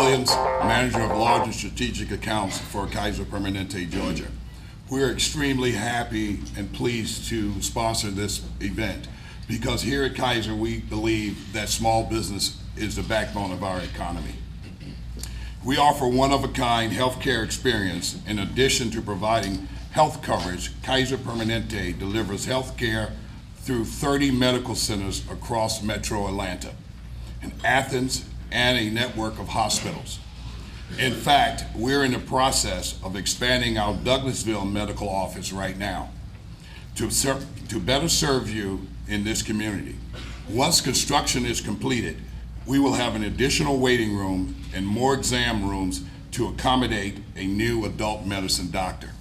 Williams, Manager of Large and Strategic Accounts for Kaiser Permanente, Georgia. We're extremely happy and pleased to sponsor this event because here at Kaiser we believe that small business is the backbone of our economy. We offer one-of-a-kind healthcare experience. In addition to providing health coverage, Kaiser Permanente delivers healthcare through 30 medical centers across Metro Atlanta, in Athens, and a network of hospitals. In fact, we're in the process of expanding our Douglasville medical office right now to better serve you in this community. Once construction is completed, we will have an additional waiting room and more exam rooms to accommodate a new adult medicine doctor.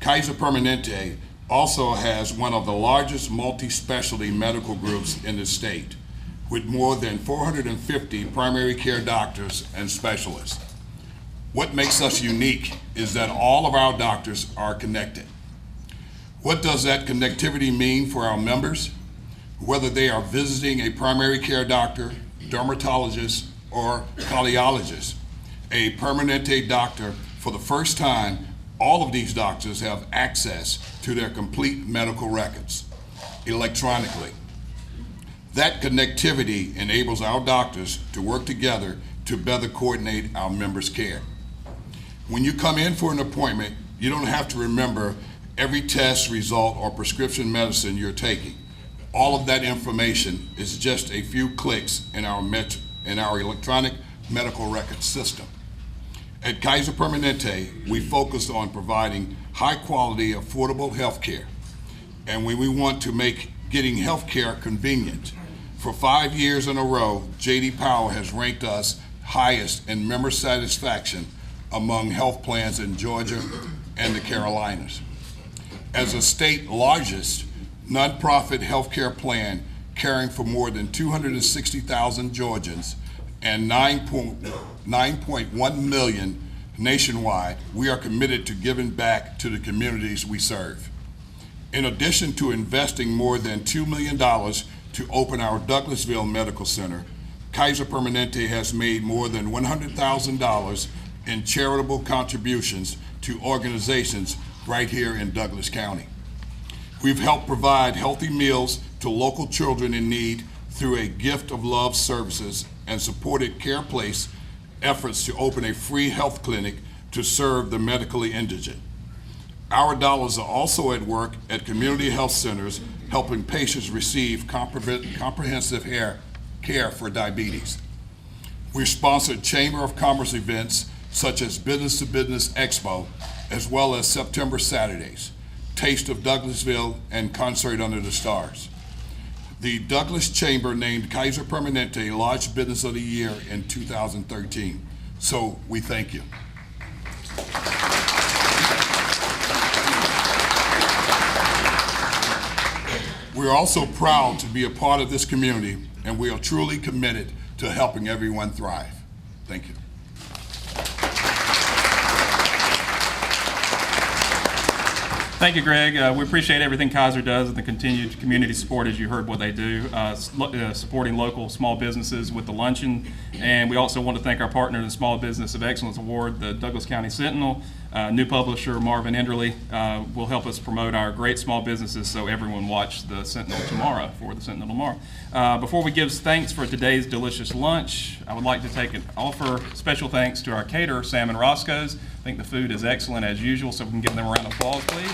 Kaiser Permanente also has one of the largest multi-specialty medical groups in the state, with more than 450 primary care doctors and specialists. What makes us unique is that all of our doctors are connected. What does that connectivity mean for our members? Whether they are visiting a primary care doctor, dermatologist, or cardiologist, a Permanente doctor, for the first time, all of these doctors have access to their complete medical records electronically. That connectivity enables our doctors to work together to better coordinate our members' care. When you come in for an appointment, you don't have to remember every test result or prescription medicine you're taking. All of that information is just a few clicks in our electronic medical record system. At Kaiser Permanente, we focus on providing high quality, affordable health care. And we want to make getting health care convenient. For 5 years in a row, J.D. Power has ranked us highest in member satisfaction among health plans in Georgia and the Carolinas. As a state largest nonprofit healthcare plan caring for more than 260,000 Georgians and 9.1 million nationwide, we are committed to giving back to the communities we serve. In addition to investing more than $2 million to open our Douglasville Medical Center, Kaiser Permanente has made more than $100,000 in charitable contributions to organizations right here in Douglas County. We've helped provide healthy meals to local children in need through a Gift of Love services and supported Care Place efforts to open a free health clinic to serve the medically indigent. Our dollars are also at work at community health centers helping patients receive comprehensive care for diabetes. We've sponsored Chamber of Commerce events such as Business to Business Expo, as well as September Saturdays, Taste of Douglasville, and Concert Under the Stars. The Douglas Chamber named Kaiser Permanente Large Business of the Year in 2013. So we thank you. We're also proud to be a part of this community, and we are truly committed to helping everyone thrive. Thank you. Thank you, Greg. We appreciate everything Kaiser does and the continued community support, as you heard what they do, supporting local small businesses with the luncheon. And we also want to thank our partner in the Small Business of Excellence Award, the Douglas County Sentinel. New publisher Marvin Enderle will help us promote our great small businesses, so everyone watch the Sentinel tomorrow, for the Sentinel tomorrow. Before we give thanks for today's delicious lunch, I would like to offer special thanks to our caterer, Sam and Roscoe's. I think the food is excellent as usual, so we can give them a round of applause, please.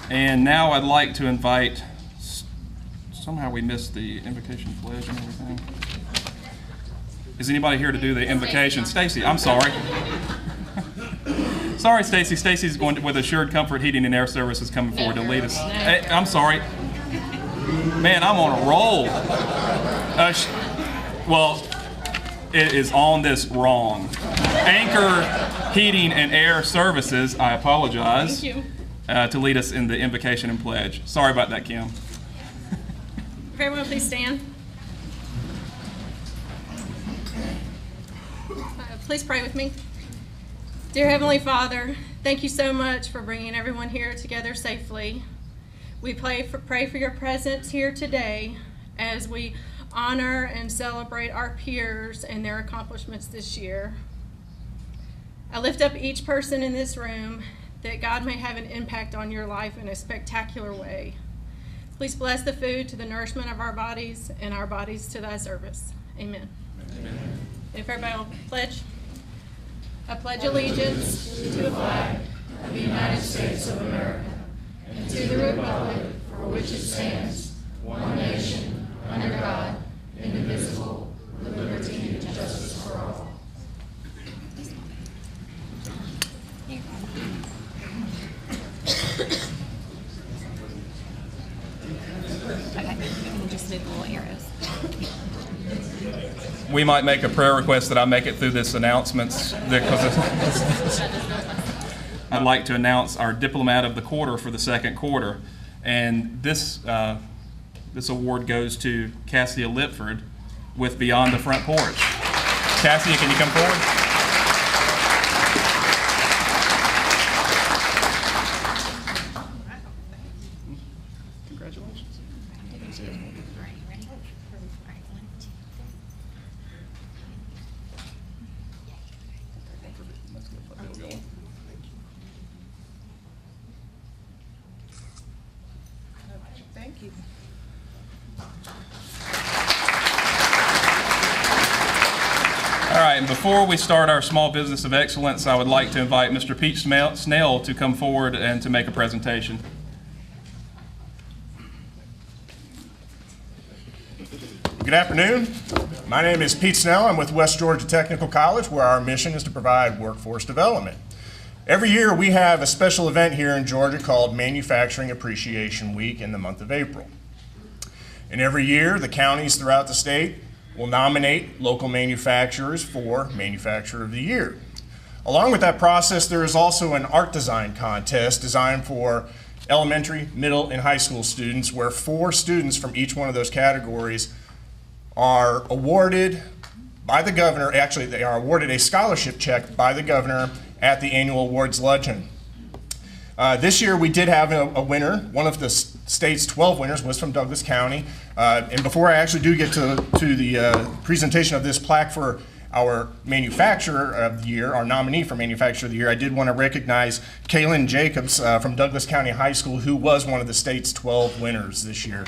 And now I'd like to invite, somehow we missed the invocation pledge and everything. Is anybody here to do the invocation? Stacy, I'm sorry. Sorry, Stacy. Stacy's going with Assured Comfort Heating and Air Services coming forward to lead us. Hey, I'm sorry. Man, I'm on a roll. Well, it is on this wrong. Anchor Heating and Air Services, I apologize. Thank you. To lead us in the invocation and pledge. Sorry about that, Kim. Everyone, please stand. Please pray with me. Dear Heavenly Father, thank you so much for bringing everyone here together safely. We pray for your presence here today as we honor and celebrate our peers and their accomplishments this year. I lift up each person in this room that God may have an impact on your life in a spectacular way. Please bless the food to the nourishment of our bodies and our bodies to thy service. Amen. Amen. If everybody will pledge. I pledge allegiance to the flag of the United States of America and to the republic for which it stands, one nation, under God, indivisible, with liberty and justice for all. Okay, you can just move the little arrows. We might make a prayer request that I make it through this announcements because I'd like to announce our Diplomat of the Quarter for the second quarter. And this award goes to Cassia Lipford with Beyond the Front Porch. Cassia, can you come forward? Congratulations. All right, you ready? All right, 1, 2, 3. Thank you. All right, and before we start our Small Business of Excellence, I would like to invite Mr. Pete Snell to come forward and to make a presentation. Good afternoon. My name is Pete Snell. I'm with West Georgia Technical College, where our mission is to provide workforce development. Every year we have a special event here in Georgia called Manufacturing Appreciation Week in the month of April. And every year the counties throughout the state will nominate local manufacturers for Manufacturer of the Year. Along with that process, there is also an art design contest designed for elementary, middle, and high school students, where 4 students from each one of those categories are awarded by the governor. Actually, they are awarded a scholarship check by the governor at the annual awards luncheon. This year we did have a winner. One of the state's 12 winners was from Douglas County. And before I actually do get to the presentation of this plaque for our Manufacturer of the Year, our nominee for Manufacturer of the Year, I did want to recognize Kaylin Jacobs from Douglas County High School, who was one of the state's 12 winners this year.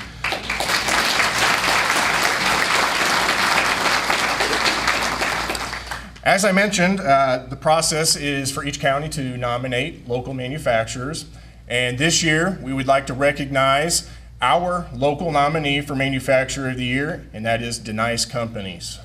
As I mentioned, the process is for each county to nominate local manufacturers. And this year, we would like to recognize our local nominee for Manufacturer of the Year, and that is Denice Companies.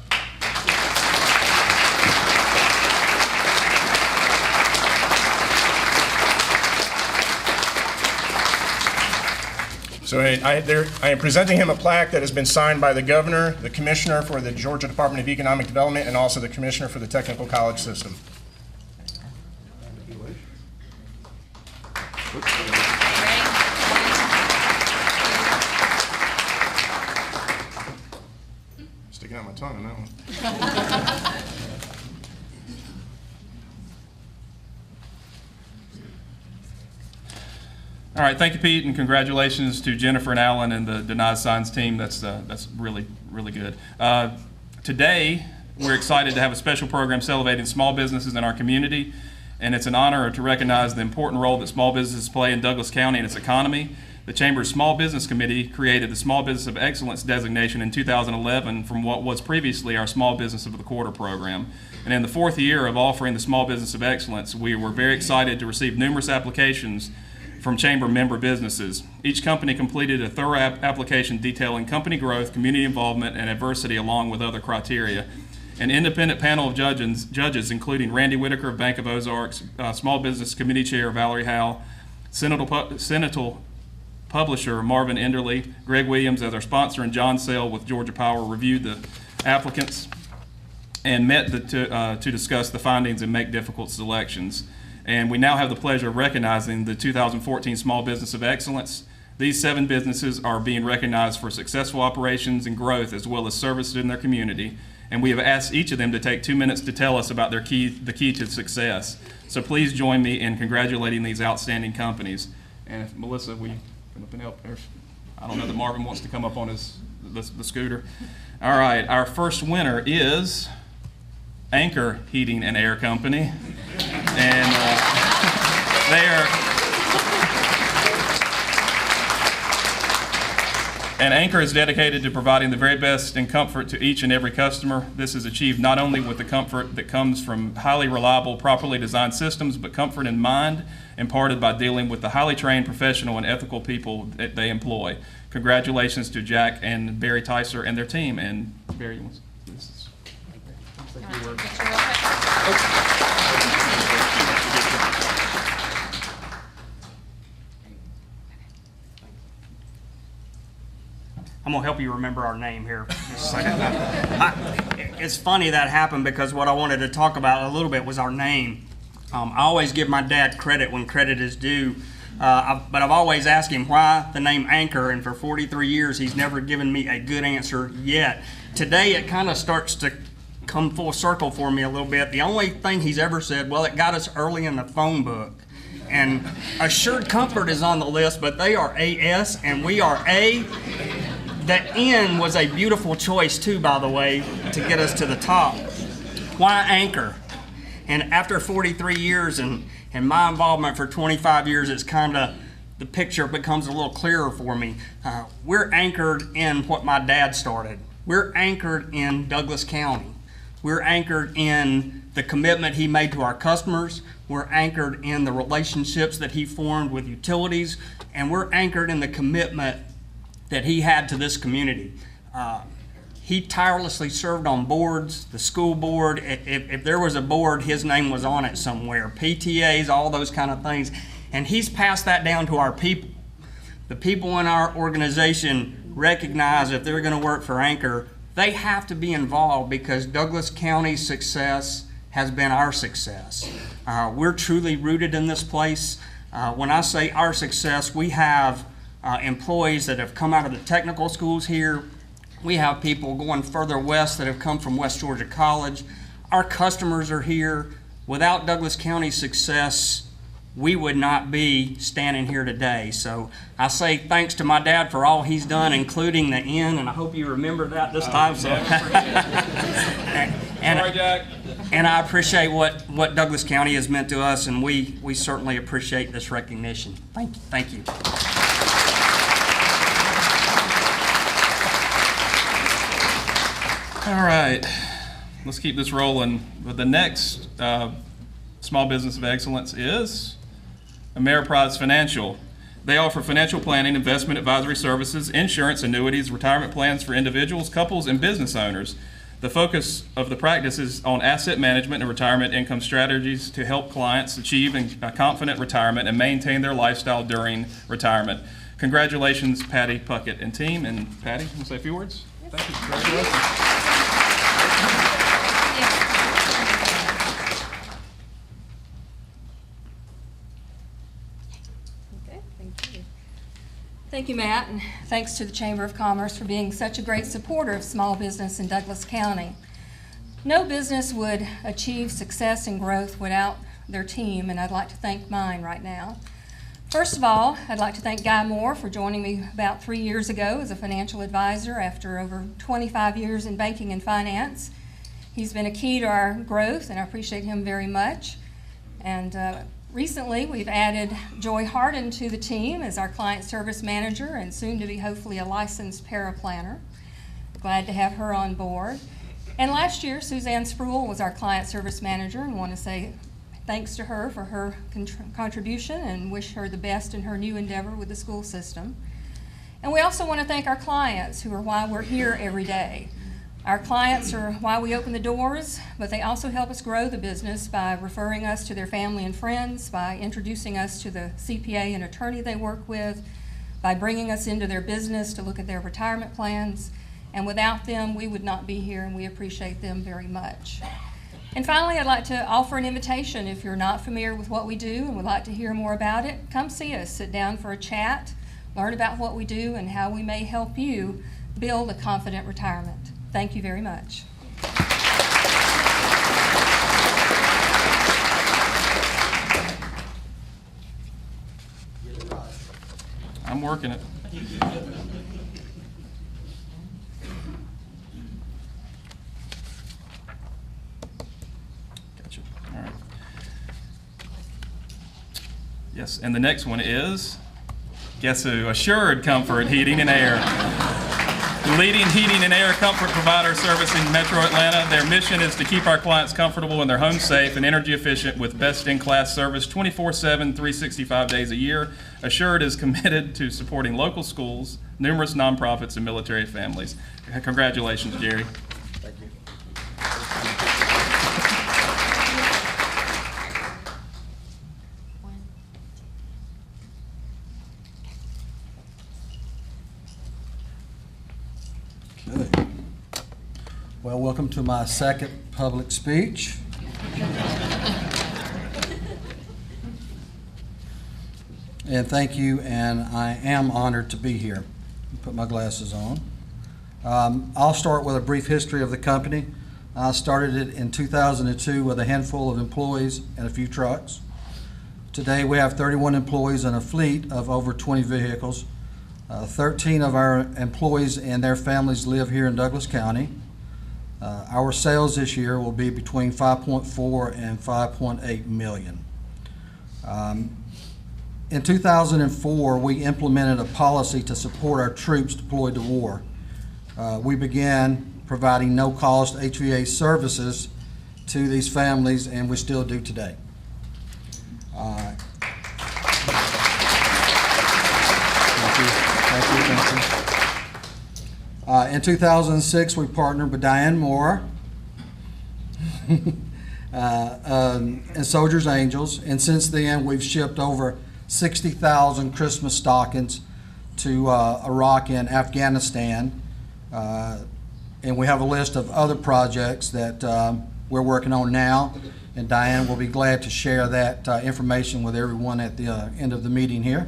So I am presenting him a plaque that has been signed by the governor, the commissioner for the Georgia Department of Economic Development, and also the commissioner for the technical college system. Sticking out my tongue on that one. All right, thank you, Pete, and congratulations to Jennifer and Alan and the Denied Signs team. That's really, really good. Today, we're excited to have a special program celebrating small businesses in our community, and it's an honor to recognize the important role that small businesses play in Douglas County and its economy. The Chamber's Small Business Committee created the Small Business of Excellence designation in 2011 from what was previously our Small Business of the Quarter program. And in the 4th year of offering the Small Business of Excellence, we were very excited to receive numerous applications from Chamber member businesses. Each company completed a thorough application detailing company growth, community involvement, and adversity, along with other criteria. An independent panel of judges, including Randy Whitaker of Bank of Ozarks, Small Business Committee Chair Valerie Howe, Senator Publisher Marvin Enderly, Greg Williams as our sponsor, and John Sale with Georgia Power reviewed the applicants and met to discuss the findings and make difficult selections. And we now have the pleasure of recognizing the 2014 Small Business of Excellence. These 7 businesses are being recognized for successful operations and growth, as well as services in their community. And we have asked each of them to take 2 minutes to tell us about the key to success. So please join me in congratulating these outstanding companies. And if Melissa, we can help. I don't know that Marvin wants to come up on the scooter. All right, our first winner is Anchor Heating and Air Company. And they are... And Anchor is dedicated to providing the very best in comfort to each and every customer. This is achieved not only with the comfort that comes from highly reliable, properly designed systems, but comfort in mind imparted by dealing with the highly trained, professional, and ethical people that they employ. Congratulations to Jack and Barry Tyser and their team. And Barry, you want this is, I'm gonna help you remember our name here. Just a second. It's funny that happened because what I wanted to talk about a little bit was our name. I always give my dad credit when credit is due, but I've always asked him why the name Anchor, and for 43 years he's never given me a good answer yet. Today it kind of starts to come full circle for me a little bit. The only thing he's ever said, well, it got us early in the phone book. And Assured Comfort is on the list, but they are AS and we are A. The N was a beautiful choice too, by the way, to get us to the top. Why Anchor? And after 43 years and my involvement for 25 years, it's kind of, the picture becomes a little clearer for me. We're anchored in what my dad started. We're anchored in Douglas County. We're anchored in the commitment he made to our customers. We're anchored in the relationships that he formed with utilities. And we're anchored in the commitment that he had to this community. He tirelessly served on boards, the school board. If there was a board, his name was on it somewhere. PTAs, all those kind of things. And he's passed that down to our people. The people in our organization recognize if they're gonna work for Anchor, they have to be involved because Douglas County's success has been our success. We're truly rooted in this place. When I say our success, we have employees that have come out of the technical schools here. We have people going further west that have come from West Georgia College. Our customers are here. Without Douglas County's success, we would not be standing here today. So I say thanks to my dad for all he's done, including the N, and I hope you remember that this time. So. Sorry, Jack. And I appreciate what Douglas County has meant to us, and we certainly appreciate this recognition. Thank you. Thank you. All right, let's keep this rolling. But the next Small Business of Excellence is Ameriprise Financial. They offer financial planning, investment advisory services, insurance, annuities, retirement plans for individuals, couples, and business owners. The focus of the practice is on asset management and retirement income strategies to help clients achieve a confident retirement and maintain their lifestyle during retirement. Congratulations, Patty Puckett and team. And Patty, you want to say a few words? Thank you. Congratulations. Okay, thank you. Thank you, Matt, and thanks to the Chamber of Commerce for being such a great supporter of small business in Douglas County. No business would achieve success and growth without their team, and I'd like to thank mine right now. First of all, I'd like to thank Guy Moore for joining me about 3 years ago as a financial advisor after over 25 years in banking and finance. He's been a key to our growth, and I appreciate him very much. And recently, we've added Joy Harden to the team as our client service manager and soon to be hopefully a licensed paraplanner. Glad to have her on board. And last year, Suzanne Spruill was our client service manager, and want to say thanks to her for her contribution and wish her the best in her new endeavor with the school system. And we also want to thank our clients, who are why we're here every day. Our clients are why we open the doors, but they also help us grow the business by referring us to their family and friends, by introducing us to the CPA and attorney they work with, by bringing us into their business to look at their retirement plans. And without them, we would not be here, and we appreciate them very much. And finally, I'd like to offer an invitation. If you're not familiar with what we do and would like to hear more about it, come see us, sit down for a chat, learn about what we do and how we may help you build a confident retirement. Thank you very much. I'm working it. Yes, and the next one is, guess who? Assured Comfort Heating and Air. The leading heating and air comfort provider servicing Metro Atlanta. Their mission is to keep our clients comfortable and their homes safe and energy efficient with best-in-class service 24/7, 365 days a year. Assured is committed to supporting local schools, numerous nonprofits, and military families. Congratulations, Jerry. Okay. Well, welcome to my second public speech. And thank you, and I am honored to be here. Put my glasses on. I'll start with a brief history of the company. I started it in 2002 with a handful of employees and a few trucks. Today we have 31 employees and a fleet of over 20 vehicles. 13 of our employees and their families live here in Douglas County. Our sales this year will be between 5.4 and 5.8 million. In 2004, we implemented a policy to support our troops deployed to war. We began providing no-cost HVA services to these families, and we still do today. In 2006, we partnered with Diane Moore and Soldiers Angels, and since then we've shipped over 60,000 Christmas stockings to Iraq and Afghanistan, and we have a list of other projects that we're working on now, and Diane will be glad to share that information with everyone at the end of the meeting here.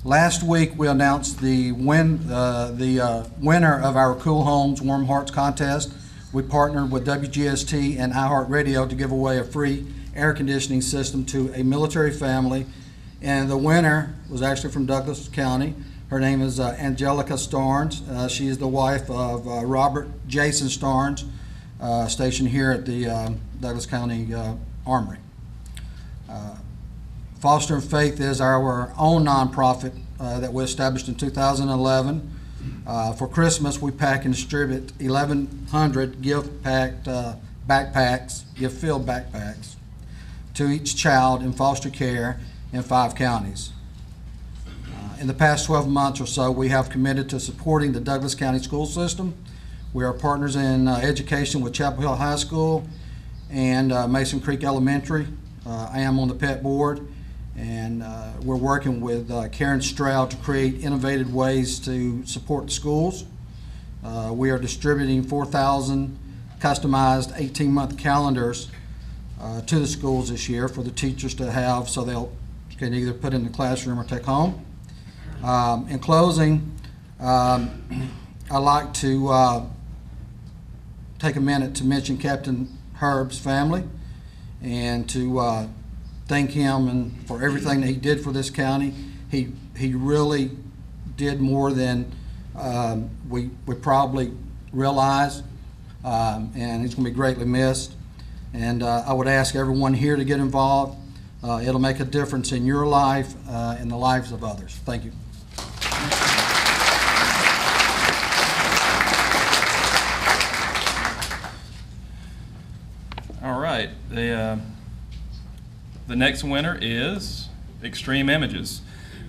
Last week, we announced the winner of our Cool Homes, Warm Hearts contest. We partnered with WGST and iHeartRadio to give away a free air conditioning system to a military family. And the winner was actually from Douglas County. Her name is Angelica Starnes. She is the wife of Robert Jason Starnes, stationed here at the Douglas County Armory. Foster and Faith is our own nonprofit that we established in 2011. For Christmas, we pack and distribute 1,100 gift-filled backpacks to each child in foster care in 5 counties. In the past 12 months or so, we have committed to supporting the Douglas County school system. We are partners in education with Chapel Hill High School and Mason Creek Elementary. I am on the PET board, and we're working with Karen Stroud to create innovative ways to support the schools. We are distributing 4,000 customized 18-month calendars to the schools this year for the teachers to have, so they can either put in the classroom or take home. In closing, I'd like to take a minute to mention Captain Herb's family and to thank him and for everything that he did for this county. He really did more than we probably realize, and he's going to be greatly missed. And I would ask everyone here to get involved. It'll make a difference in your life and the lives of others. Thank you. All right, the next winner is Extreme Images.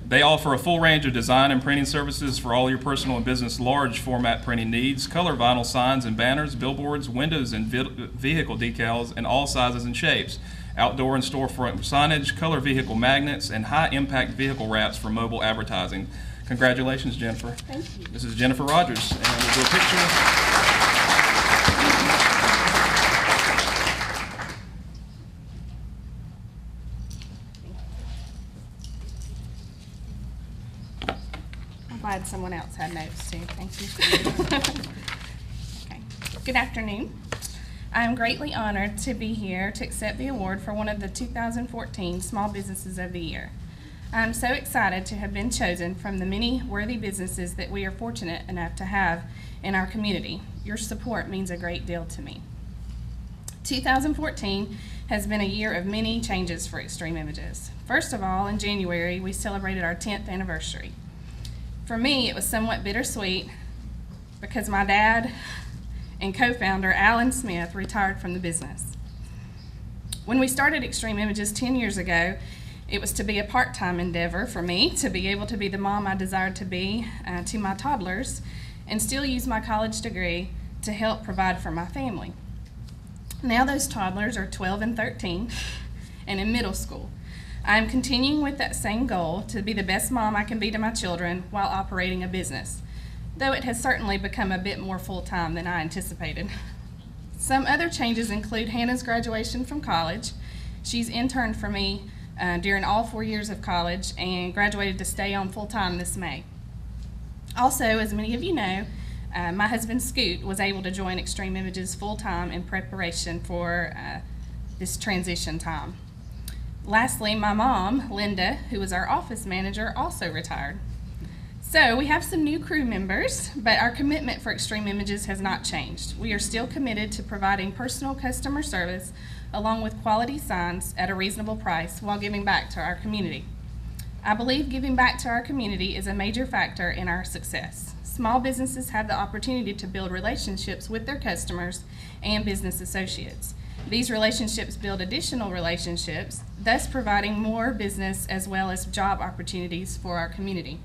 They offer a full range of design and printing services for all your personal and business large format printing needs, color vinyl signs and banners, billboards, windows and vehicle decals in all sizes and shapes, outdoor and storefront signage, color vehicle magnets, and high impact vehicle wraps for mobile advertising. Congratulations, Jennifer. Thank you. This is Jennifer Rogers, and we'll do a picture. Glad someone else had notes too. Thank you. Okay. Good afternoon. I am greatly honored to be here to accept the award for one of the 2014 Small Businesses of the Year. I am so excited to have been chosen from the many worthy businesses that we are fortunate enough to have in our community. Your support means a great deal to me. 2014 has been a year of many changes for Extreme Images. First of all, in January, we celebrated our 10th anniversary. For me, it was somewhat bittersweet because my dad and co-founder, Alan Smith, retired from the business. When we started Extreme Images 10 years ago, it was to be a part-time endeavor for me to be able to be the mom I desired to be to my toddlers and still use my college degree to help provide for my family. Now those toddlers are 12 and 13 and in middle school. I am continuing with that same goal to be the best mom I can be to my children while operating a business, though it has certainly become a bit more full-time than I anticipated. Some other changes include Hannah's graduation from college. She's interned for me during all 4 years of college and graduated to stay on full-time this May. Also, as many of you know, my husband Scoot was able to join Extreme Images full-time in preparation for this transition time. Lastly, my mom, Linda, who was our office manager, also retired. So we have some new crew members, but our commitment for Extreme Images has not changed. We are still committed to providing personal customer service along with quality signs at a reasonable price while giving back to our community. I believe giving back to our community is a major factor in our success. Small businesses have the opportunity to build relationships with their customers and business associates. These relationships build additional relationships, thus providing more business as well as job opportunities for our community.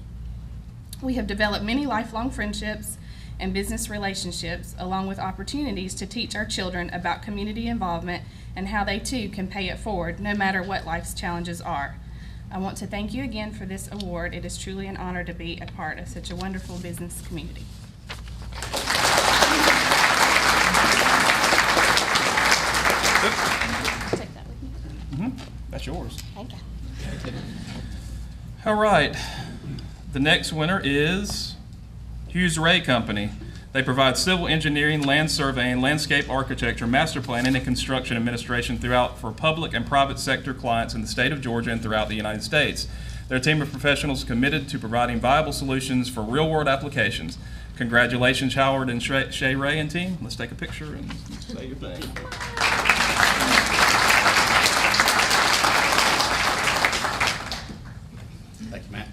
We have developed many lifelong friendships and business relationships, along with opportunities to teach our children about community involvement and how they too can pay it forward no matter what life's challenges are. I want to thank you again for this award. It is truly an honor to be a part of such a wonderful business community. Take that with me. That's yours. Thank you. All right. The next winner is Hughes Ray Company. They provide civil engineering, land surveying, landscape architecture, master planning, and construction administration throughout for public and private sector clients in the state of Georgia and throughout the United States. They're a team of professionals committed to providing viable solutions for real-world applications. Congratulations, Howard and Shay Ray and team. Let's take a picture and say your thing. Thank you, Matt.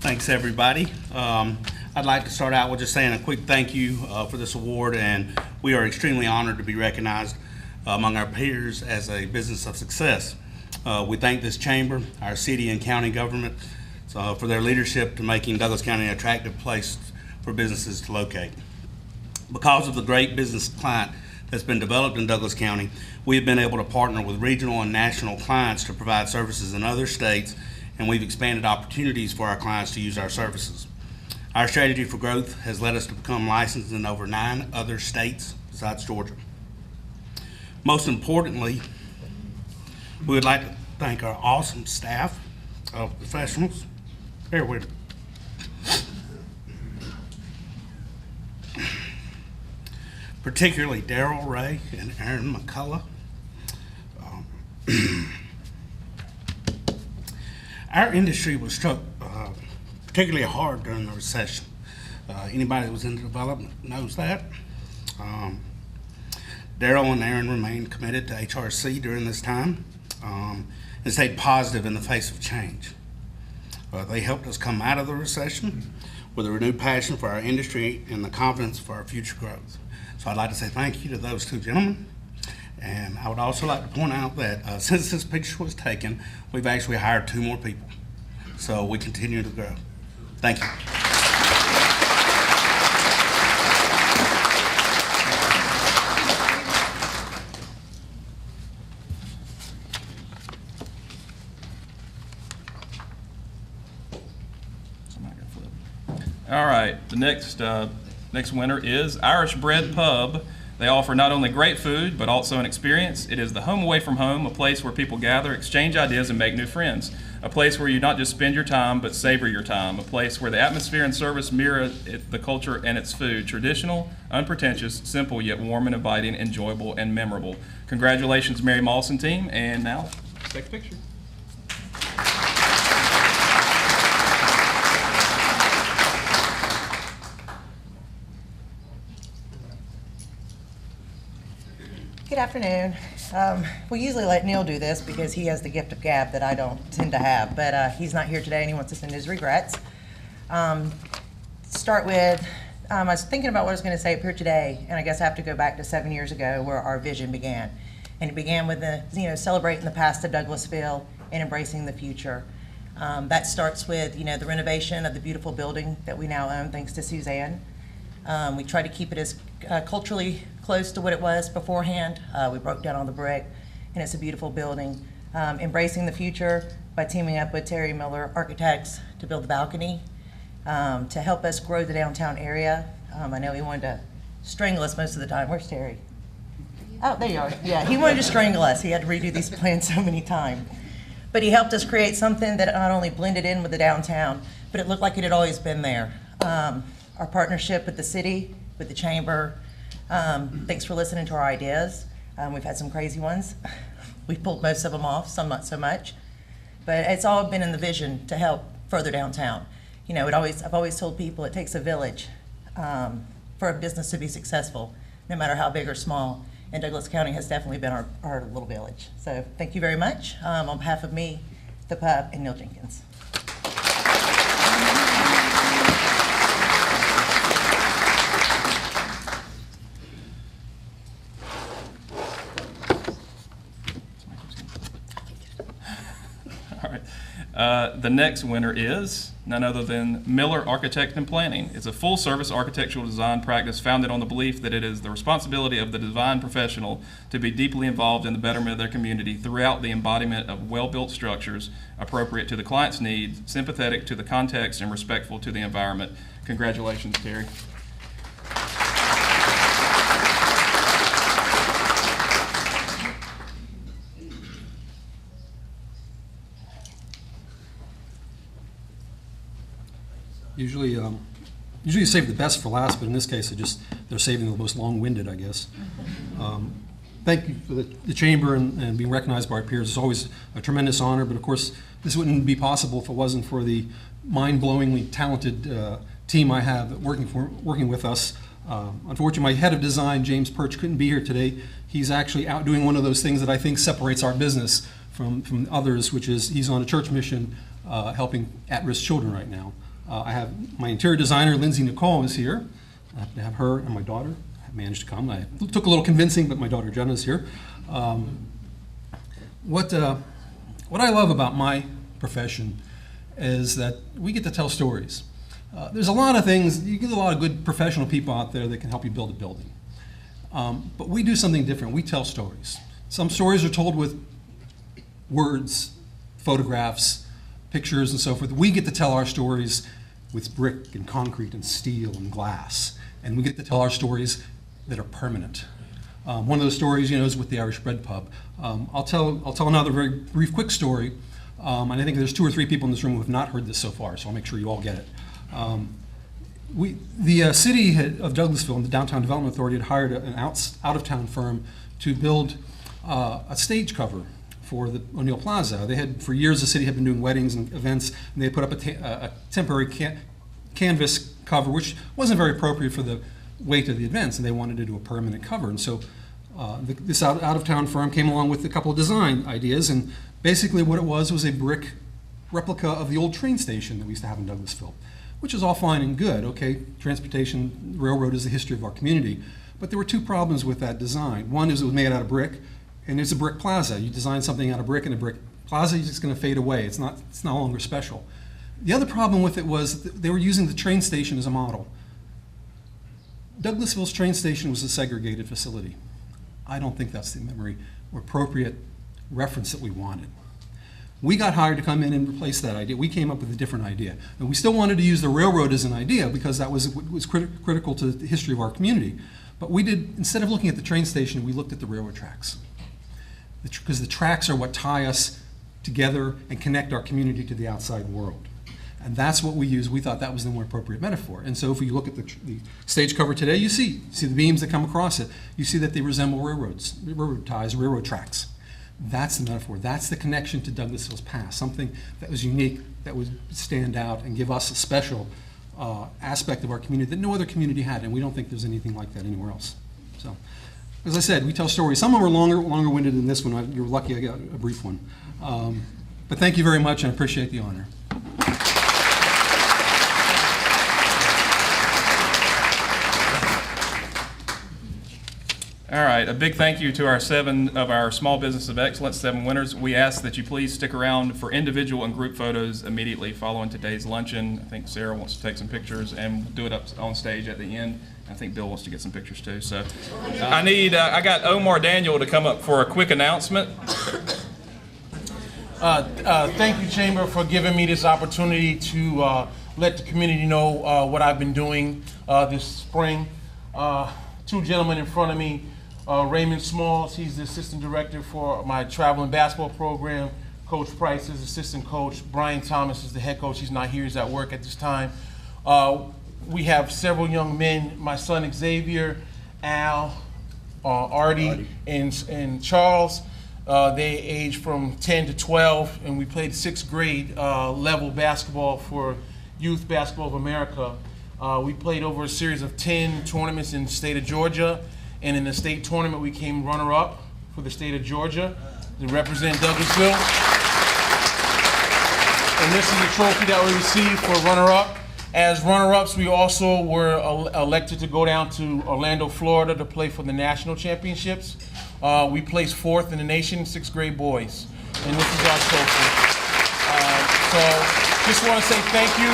Thanks, everybody. I'd like to start out with just saying a quick thank you for this award, and we are extremely honored to be recognized among our peers as a business of success. We thank this chamber, our city and county government for their leadership to making Douglas County an attractive place for businesses to locate. Because of the great business client that's been developed in Douglas County, we have been able to partner with regional and national clients to provide services in other states, and we've expanded opportunities for our clients to use our services. Our strategy for growth has led us to become licensed in over 9 other states besides Georgia. Most importantly, we would like to thank our awesome staff of professionals. Bear with me. Particularly Daryl Ray and Aaron McCullough. Our industry was struck particularly hard during the recession. Anybody that was in development knows that. Daryl and Aaron remained committed to HRC during this time and stayed positive in the face of change. They helped us come out of the recession with a renewed passion for our industry and the confidence for our future growth. So I'd like to say thank you to those 2 gentlemen. And I would also like to point out that since this picture was taken, we've actually hired 2 more people. So we continue to grow. Thank you. All right, the next winner is Irish Bread Pub. They offer not only great food, but also an experience. It is the home away from home, a place where people gather, exchange ideas, and make new friends. A place where you not just spend your time, but savor your time. A place where the atmosphere and service mirror the culture and its food. Traditional, unpretentious, simple, yet warm and inviting, enjoyable, and memorable. Congratulations, Mary Mawson team, and now, let's take a picture. Good afternoon. We usually let Neil do this because he has the gift of gab that I don't tend to have, but he's not here today and he wants to send his regrets. Start with, I was thinking about what I was going to say up here today, and I guess I have to go back to 7 years ago where our vision began. And it began with celebrating the past of Douglasville and embracing the future. That starts with, the renovation of the beautiful building that we now own, thanks to Suzanne. We try to keep it as culturally close to what it was beforehand. We broke down all the brick, and it's a beautiful building. Embracing the future by teaming up with Terry Miller Architects to build the balcony, to help us grow the downtown area. I know he wanted to strangle us most of the time. Where's Terry? Oh, there you are. Yeah, he wanted to strangle us. He had to redo these plans so many times. But he helped us create something that not only blended in with the downtown, but it looked like it had always been there. Our partnership with the city, with the chamber, thanks for listening to our ideas. We've had some crazy ones. We've pulled most of them off, some not so much. But it's all been in the vision to help further downtown. I've always told people it takes a village for a business to be successful, no matter how big or small. And Douglas County has definitely been our little village. So thank you very much on behalf of me, the pub, and Neil Jenkins. All right. The next winner is none other than Miller Architect and Planning. It's a full-service architectural design practice founded on the belief that it is the responsibility of the design professional to be deeply involved in the betterment of their community throughout the embodiment of well-built structures appropriate to the client's needs, sympathetic to the context, and respectful to the environment. Congratulations, Terry. Usually you save the best for last, but in this case, they're saving the most long-winded, I guess. Thank you for the chamber and being recognized by our peers. It's always a tremendous honor, but of course, this wouldn't be possible if it wasn't for the mind-blowingly talented team I have working with us. Unfortunately, my head of design, James Perch, couldn't be here today. He's actually out doing one of those things that I think separates our business from others, which is he's on a church mission helping at-risk children right now. I have my interior designer, Lindsay Nicole, is here. I have to have her and my daughter have managed to come. I took a little convincing, but my daughter Jenna is here. What I love about my profession is that we get to tell stories. There's a lot of things, you get a lot of good professional people out there that can help you build a building. But we do something different. We tell stories. Some stories are told with words, photographs, pictures, and so forth. We get to tell our stories with brick and concrete and steel and glass. And we get to tell our stories that are permanent. One of those stories, is with the Irish Bread Pub. I'll tell another very brief, quick story. And I think there's 2 or 3 people in this room who have not heard this so far, so I'll make sure you all get it. The city of Douglasville and the Downtown Development Authority had hired an out-of-town firm to build a stage cover for the O'Neill Plaza. They had, for years, the city had been doing weddings and events, and they put up a temporary canvas cover, which wasn't very appropriate for the weight of the events, and they wanted to do a permanent cover. And so this out-of-town firm came along with a couple of design ideas, and basically what it was a brick replica of the old train station that we used to have in Douglasville, which is all fine and good. Okay, transportation, railroad is the history of our community, but there were 2 problems with that design. One is it was made out of brick, and it's a brick plaza. You design something out of brick in a brick plaza, it's just going to fade away. It's no longer special. The other problem with it was they were using the train station as a model. Douglasville's train station was a segregated facility. I don't think that's the memory or appropriate reference that we wanted. We got hired to come in and replace that idea. We came up with a different idea. And we still wanted to use the railroad as an idea because that was critical to the history of our community. But we did, instead of looking at the train station, we looked at the railroad tracks. Because the tracks are what tie us together and connect our community to the outside world. And that's what we used. We thought that was the more appropriate metaphor. And so if you look at the stage cover today, you see the beams that come across it. You see that they resemble railroad ties, railroad tracks. That's the metaphor. That's the connection to Douglasville's past, something that was unique, that would stand out and give us a special aspect of our community that no other community had, and we don't think there's anything like that anywhere else. So As I said, we tell stories. Some of them are longer-winded than this one. You're lucky I got a brief one. But thank you very much, and I appreciate the honor. All right, a big thank you to our 7 of our Small Business of Excellence, 7 winners. We ask that you please stick around for individual and group photos immediately following today's luncheon. I think Sarah wants to take some pictures, and we'll do it up on stage at the end. I think Bill wants to get some pictures too. So I got Omar Daniel to come up for a quick announcement. Thank you, Chamber, for giving me this opportunity to let the community know what I've been doing this spring. 2 gentlemen in front of me, Raymond Smalls, he's the assistant director for my traveling basketball program. Coach Price is assistant coach. Brian Thomas is the head coach. He's not here, he's at work at this time. We have several young men, my son Xavier, Al, Artie, and Charles. They age from 10 to 12, and we played 6th grade level basketball for Youth Basketball of America. We played over a series of 10 tournaments in the state of Georgia, and in the state tournament we came runner-up for the state of Georgia to represent Douglasville. And this is the trophy that we received for runner-up. As runner-ups, we also were elected to go down to Orlando, Florida to play for the national championships. We placed 4th in the nation, 6th grade boys, and this is our trophy. So just want to say thank you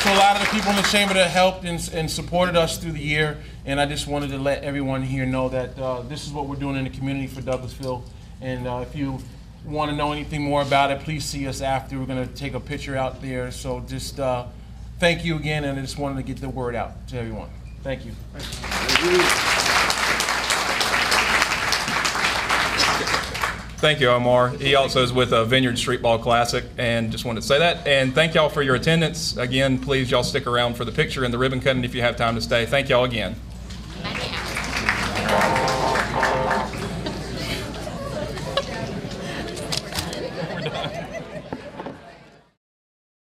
to a lot of the people in the chamber that helped and supported us through the year, and I just wanted to let everyone here know that this is what we're doing in the community for Douglasville. And if you want to know anything more about it, please see us after. We're going to take a picture out there. So just thank you again, and I just wanted to get the word out to everyone. Thank you. Thank you, Omar. He also is with Vineyard Streetball Classic, and just wanted to say that. And thank y'all for your attendance. Again, please y'all stick around for the picture and the ribbon cutting if you have time to stay. Thank y'all again.